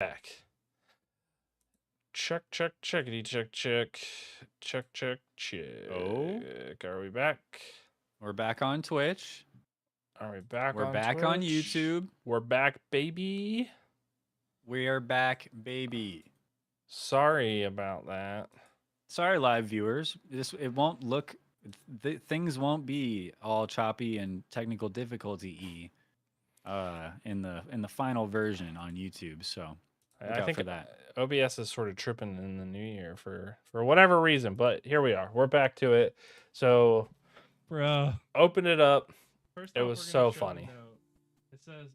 Back. Check, check, checkity, check, check. Check, check, Oh, check. Are we back? we're back on Twitch. Are we back We're on back on Twitch? YouTube. We're back, baby. We are back, baby. Sorry about that. Sorry, live viewers. It won't look. Things won't be all choppy and technical difficulty in the final version on YouTube. So look I out think for that. OBS is sort of tripping in the new year for whatever reason, but here we are. We're back to it. So, Bruh. open it up. First It off, was we're gonna so show the funny. note. It says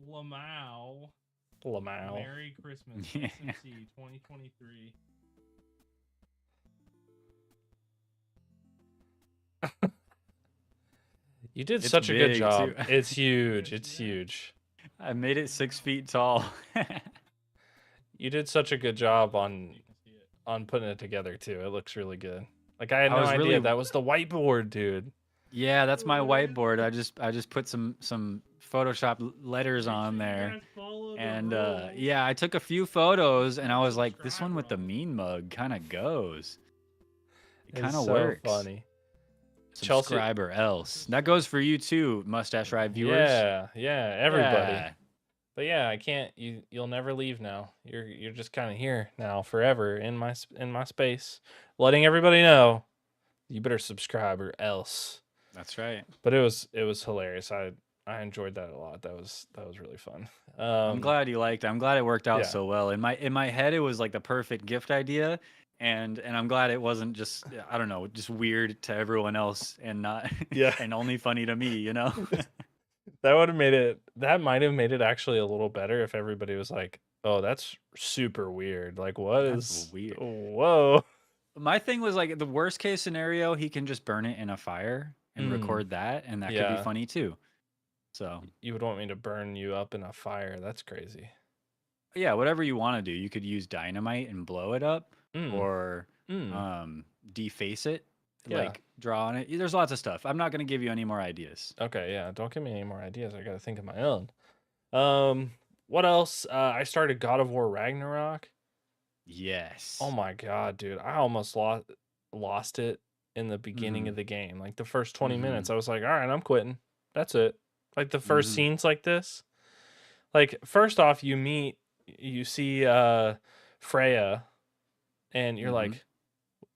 Lamau. Lamau. Merry Christmas. Yeah. SMC 2023. You did It's such a good big, job. too. It's huge. Yeah. It's huge. I made it 6 feet tall. You did such a good job You on can see it. putting it together too. It looks really good. Like I had I no was idea really- that was the whiteboard, dude. Yeah, that's my whiteboard. I just put some Photoshop letters on You there. guys follow the And rules. yeah, I took a few photos and I was like, this one Subscribe with the on it. mean mug kind of goes. It It's kind of so works. funny. Chelsea- Subscribe or else. That goes for you too, Mustache Ride viewers. Yeah, everybody. Yeah. But yeah, I can't. You'll never leave now. You're just kind of here now forever in my space, letting everybody know you better subscribe or else. That's right. But it was hilarious. I enjoyed that a lot. That was really fun. I'm glad you liked it. I'm glad it worked out yeah. so well. In my head, it was like the perfect gift idea. And I'm glad it wasn't just, I don't know, just weird to everyone else and not Yeah. and only funny to me, you know? That would have made it. That might have made it actually a little better if everybody was like, "Oh, that's super weird." Like, what That's is weird. Whoa. My thing was like the worst case scenario, he can just burn it in a fire and Mm. record that, and that could Yeah. be funny too. So You would want me to burn you up in a fire? That's crazy. yeah, whatever you want to do, you could use dynamite and blow it up, Mm. or Mm. deface it, Yeah. like draw on it. There's lots of stuff. I'm not gonna give you any more ideas. Okay, yeah. Don't give me any more ideas. I gotta think of my own. What else? I started God of War Ragnarok. Yes. Oh my god, dude! I almost lost it in the beginning Mhm. of the game. Like the first 20 Mhm. minutes, I was like, "All right, I'm quitting. That's it." Like the first Mhm. scenes like this. Like first off, you see Freya, and you're Mhm. like,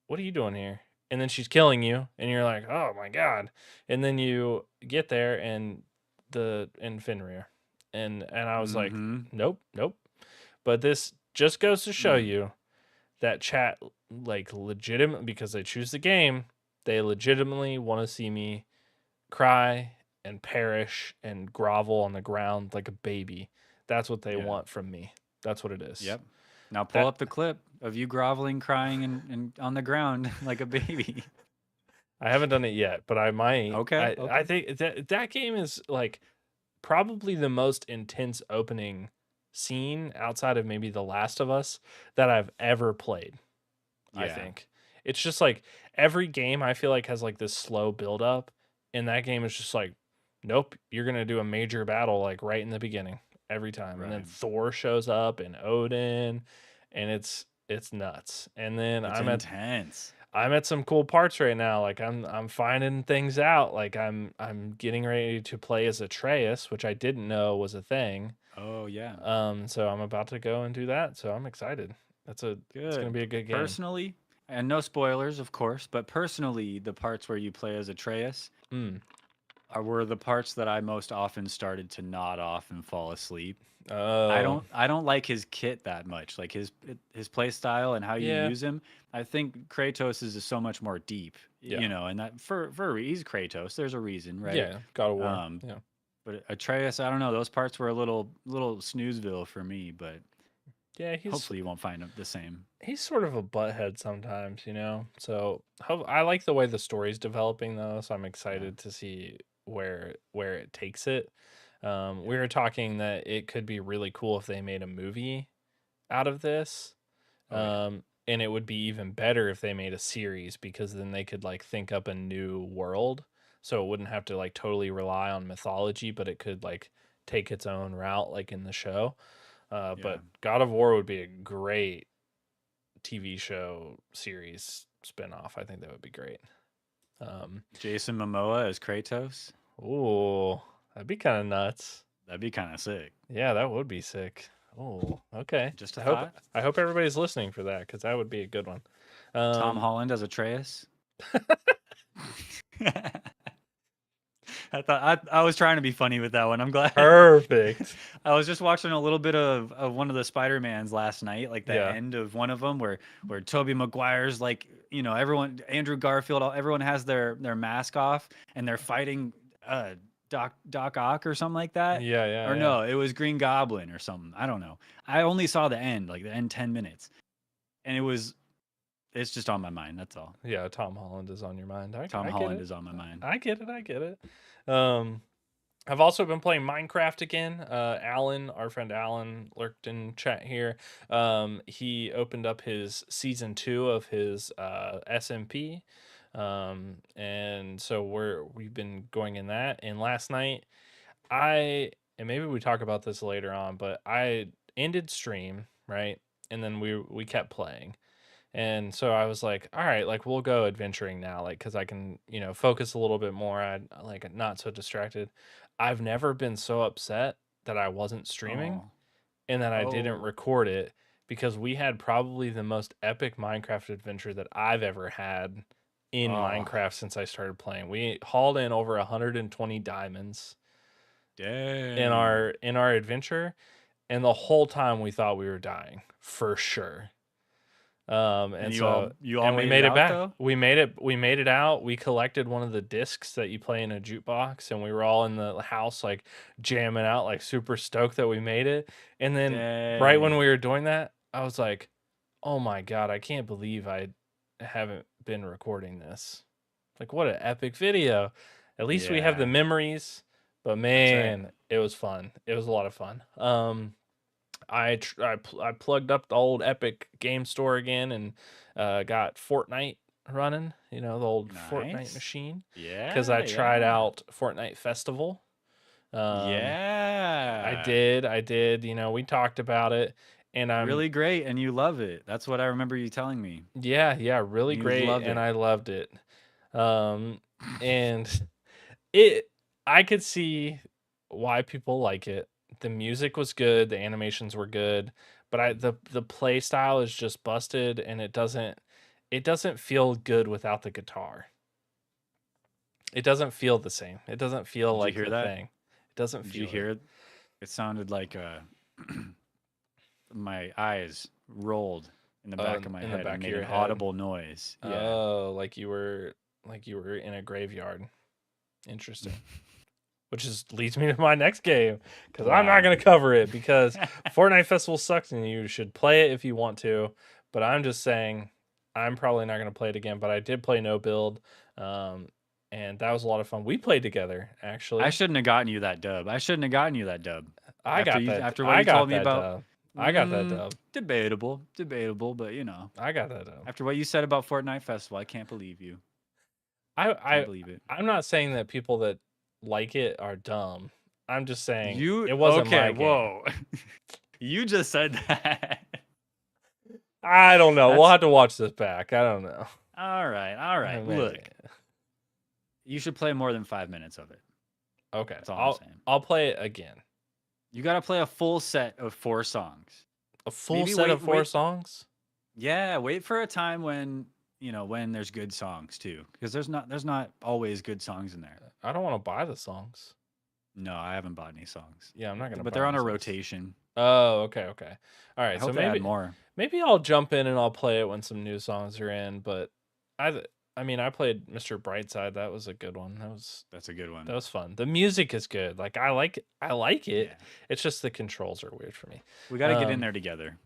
"What are you doing here?" And then she's killing you, and you're like, "Oh my god!" And then you get there, and Fenrir, and I was like, Mhm. nope. But this just goes to show Mm. you that chat, like, legitimate, because they choose the game, they legitimately want to see me cry and perish and grovel on the ground like a baby. That's what they Yeah. want from me. That's what it is. Yep. Now pull That- up the clip of you groveling, crying, and on the ground like a baby. I haven't done it yet, but I might. Okay, I think that game is like probably the most intense opening scene outside of maybe The Last of Us that I've ever played. I Yeah. think it's just like every game I feel like has like this slow build up, and that game is just like, nope, you're gonna do a major battle like right in the beginning every time, and then Right. Thor shows up and Odin, and it's nuts. And then It's intense. I'm at some cool parts right now. Like I'm finding things out. Like I'm getting ready to play as Atreus, which I didn't know was a thing. Oh yeah. So I'm about to go and do that. So I'm excited. It's gonna be a good game. Personally, and no spoilers, of course, but personally, the parts where you play as Atreus Mm. were the parts that I most often started to nod off and fall asleep. Oh. I don't like his kit that much, like his play style and how you Yeah. use him. I think Kratos is so much more deep, Yeah. you know, and that he's Kratos. There's a reason, right? Yeah, God of War. Yeah. But Atreus, I don't know. Those parts were a little snoozeville for me, but Yeah, hopefully you won't find the same. he's sort of a butthead sometimes, you know. So I like the way the story's developing though, so I'm excited to see where it takes it. We were talking that it could be really cool if they made a movie out of this. Oh, yeah. And it would be even better if they made a series, because then they could like think up a new world. So it wouldn't have to like totally rely on mythology, but it could like take its own route like in the show. But God of War would be a great TV show series spinoff. I think that would be great. Jason Momoa as Kratos. Ooh, that'd be kind of nuts. That'd be kind of sick. Yeah, that would be sick. Oh, okay. Just a I hope thought. I hope everybody's listening for that because that would be a good one. Tom Holland as Atreus. I was trying to be funny with that one. I'm glad. Perfect. I was just watching a little bit of one of the Spider-Mans last night, like the Yeah. end of one of them where Tobey Maguire's like, everyone, Andrew Garfield, everyone has their mask off and they're fighting Doc Ock or something like that. Yeah, yeah. Or yeah. no, it was Green Goblin or something. I don't know. I only saw the end, like the end 10 minutes. And it's just on my mind. That's all. Yeah, Tom Holland is on your mind. Tom I get Holland it. is on my mind. I get it. I've also been playing Minecraft again. Alan, our friend Alan, lurked in chat here. He opened up his season 2 of his SMP. And so we've been going in that. And last night, and maybe we talk about this later on, but I ended stream, right? And then we kept playing. And so I was like, all right, like we'll go adventuring now, like because I can, focus a little bit more. I like not so distracted. I've never been so upset that I wasn't streaming Oh. and that I Oh. didn't record it because we had probably the most epic Minecraft adventure that I've ever had in Oh. Minecraft since I started playing. We hauled in over 120 diamonds Dang. in our adventure, and the whole time we thought we were dying for sure. And so you all we made made it it out, back. though? We made it out. We collected one of the discs that you play in a jukebox, and we were all in the house like jamming out, like super stoked that we made it. And then right when Dang. we were doing that, I was like, "Oh my god, I can't believe I haven't been recording this. Like what an epic video. At least we have the Yeah. memories." But right. man, it was fun. It was a lot of fun. I plugged up the old Epic Game Store again and got Fortnite running, the old Fortnite Nice. machine, Yeah. because I tried yeah. out Fortnite Festival. Yeah. I did. We talked about it, and I'm Really great, and you love it. That's what I remember you telling me. yeah, really You great, love and it. I loved it. And I could see why people like it. The music was good, the animations were good, but the play style is just busted, and it doesn't feel good without the guitar. It doesn't feel the same. It doesn't feel Did you like hear the that? thing. It doesn't Did feel you hear it? It sounded like my eyes rolled in the back of my in the head back and of made your an head. audible noise. Yeah. Oh, like you were in a graveyard. Interesting. Which leads me to my next game, because I'm not Wow. going to cover it because Fortnite Festival sucks and you should play it if you want to. But I'm just saying I'm probably not going to play it again. But I did play No Build, and that was a lot of fun. We played together, actually. I shouldn't have gotten you that dub. After what I you got told me that about. dub. I got that dub. Debatable, but I got that dub. after what you said about Fortnite Festival, I can't believe you. I Can't believe it. I'm not saying that people that like it are dumb. I'm just saying You it wasn't okay? my game. Whoa, you just said that. I don't know. We'll That's- have to watch this back. I don't know. All right. Maybe. Look, you should play more than 5 minutes of it. Okay. That's all I'm saying. I'll play it again. You got to play a full set of 4 songs. A full Maybe set wait- of 4 wait- songs? Yeah, wait for a time when when there's good songs too, because there's not always good songs in there. I don't want to buy the songs. No, I haven't bought any songs, Yeah, I'm not gonna. but buy they're on any a songs. rotation. Oh, okay. All I right. So hope they add maybe more. I'll jump in and I'll play it when some new songs are in. But I played Mr. Brightside. That was a good one. That's a good one. That was fun. The music is good. Like I like it. Yeah. It's just the controls are weird for me. We got to get in there together.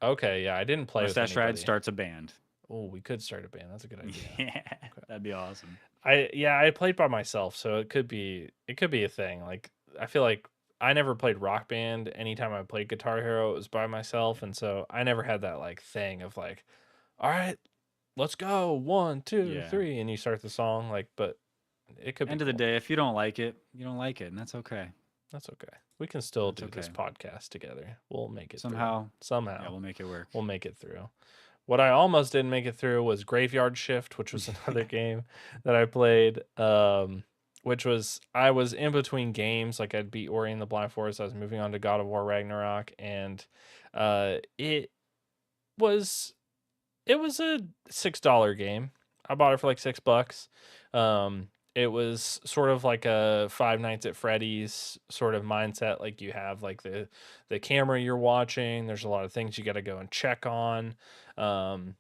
Okay, yeah, I didn't play with Mustache Ride anybody. starts a band. Oh, we could start a band. That's a good idea. Yeah, that'd be awesome. I played by myself, so it could be a thing. Like I feel like I never played Rock Band. Anytime I played Guitar Hero, it was by myself, and so I never had that like thing of like, all right, let's go 1, 2, Yeah. 3, and you start the song. Like, but it could be End of the cool. day, if you don't like it, you don't like it, and that's okay. That's okay. We can still That's do this okay. podcast together. We'll make it Somehow, through. Somehow. yeah, we'll make it work. We'll make it through. What I almost didn't make it through was Graveyard Shift, which was another game that I played. Which was I was in between games. Like I'd beat Ori and the Blind Forest. I was moving on to God of War Ragnarok, and it was a $6 game. I bought it for like $6. It was sort of like a Five Nights at Freddy's sort of mindset. Like you have like the camera you're watching. There's a lot of things you got to go and check on. Um,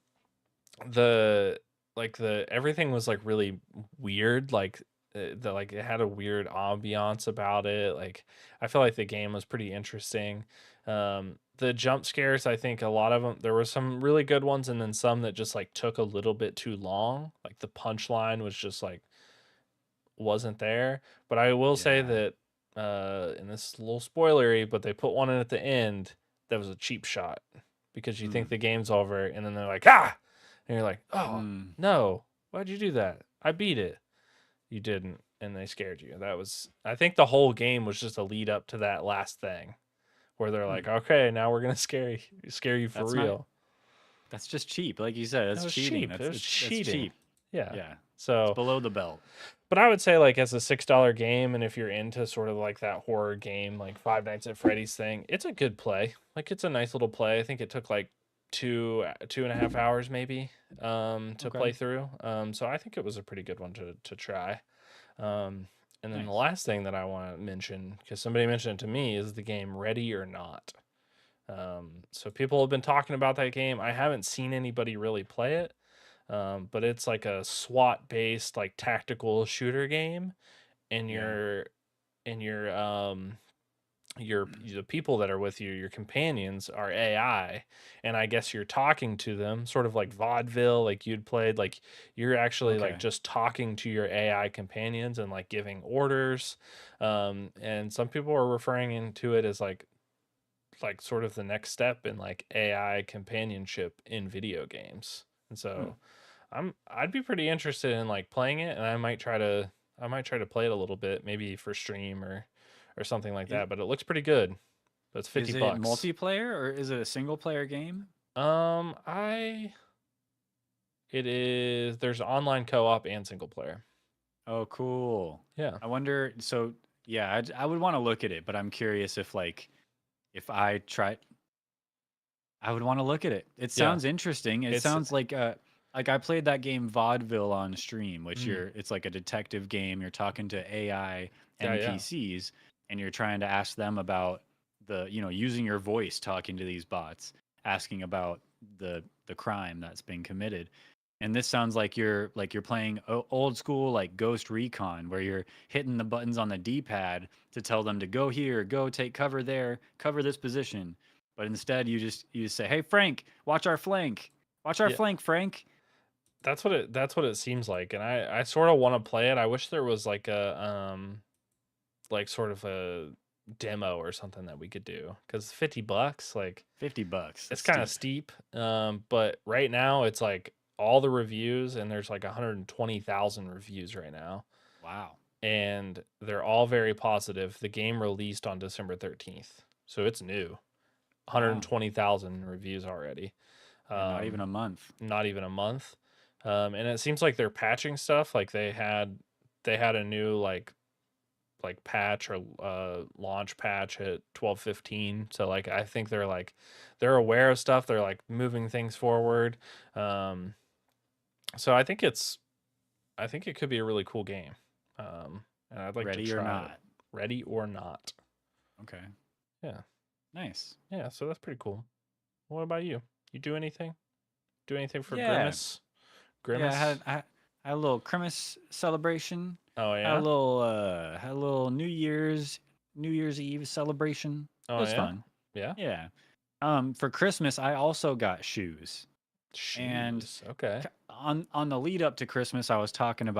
the the everything was like really weird. Like it had a weird ambiance about it. Like I feel like the game was pretty interesting. The jump scares, I think a lot of them, there were some really good ones, and then some that just like took a little bit too long. Like the punchline was just like wasn't there. But I will say Yeah. that and this is a little spoilery, but they put one in at the end that was a cheap shot because you think Mm. the game's over, and then they're like, ah, and you're like, oh Mm. no, why'd you do that? I beat it. You didn't, and they scared you. That was, I think the whole game was just a lead up to that last thing where they're like, Mm. okay, now we're gonna scare you for That's not. real. That's just cheap, like you said. That That's was cheating. cheap. It was That's cheating. cheap. Yeah. Yeah, it's So, below the belt. but I would say like as a $6 game, and if you're into sort of like that horror game, like Five Nights at Freddy's thing, it's a good play. Like it's a nice little play. I think it took like 2.5 hours maybe to Okay, play through. So I think it was a pretty good one to try. And then the nice. last thing that I want to mention, because somebody mentioned it to me, is the game Ready or Not. So people have been talking about that game. I haven't seen anybody really play it, but it's like a SWAT based like tactical shooter game, and Yeah. your the people that are with you, your companions, are AI, and I guess you're talking to them, sort of like vaudeville, like you'd played. Like you're actually like Okay. just talking to your AI companions and like giving orders. And some people are referring into it as like sort of the next step in like AI companionship in video games. And Hmm. so I'd be pretty interested in like playing it, and I might try to play it a little bit, maybe for stream or something like Is, that, but it looks pretty good. That's 50 is it bucks. multiplayer or is it a single player game? I it is there's online co-op and single player. Oh, cool. Yeah. I wonder. So yeah, I would want to look at it, but I'm curious if like if I try, I would want to look at it. It Yeah. sounds interesting. It It's sounds like I played that game Vaudeville on stream, which mm, it's like a detective game. You're talking to AI yeah. NPCs and you're trying to ask them about using your voice talking to these bots, asking about the crime that's been committed. And this sounds like you're playing old school like Ghost Recon where you're hitting the buttons on the D-pad to tell them to go here, go take cover there, cover this position. But instead you just say, "Hey Frank, watch our flank. Watch our Yeah. flank, Frank." That's what it seems like. And I sort of want to play it. I wish there was like a like sort of a demo or something that we could do, because 50 bucks, like $50. it's That's kind of steep. steep. But right now it's like all the reviews, and there's like 120,000 reviews right now, Wow. and they're all very positive. The game released on December 13th, so it's new. Wow. 120,000 reviews already. Yeah, not even Um, a month. not even a month. And it seems like they're patching stuff. Like they had a new patch or launch patch at 12:15. So like I think they're aware of stuff. They're like moving things forward. Um, so I think it could be a really cool game. And I'd like to Ready or try it. not. Ready or Not. Okay. Yeah. Nice. Yeah, so that's pretty cool. What about you? You do anything? Do anything for Yeah. Grimace? Yeah, Grimace? I had a little Christmas celebration. Oh Had a yeah? little New Year's Eve celebration. It Oh was yeah? fun. Yeah. Yeah. For Christmas I also got shoes. And Shoes. Okay. on the lead up to Christmas I was talking about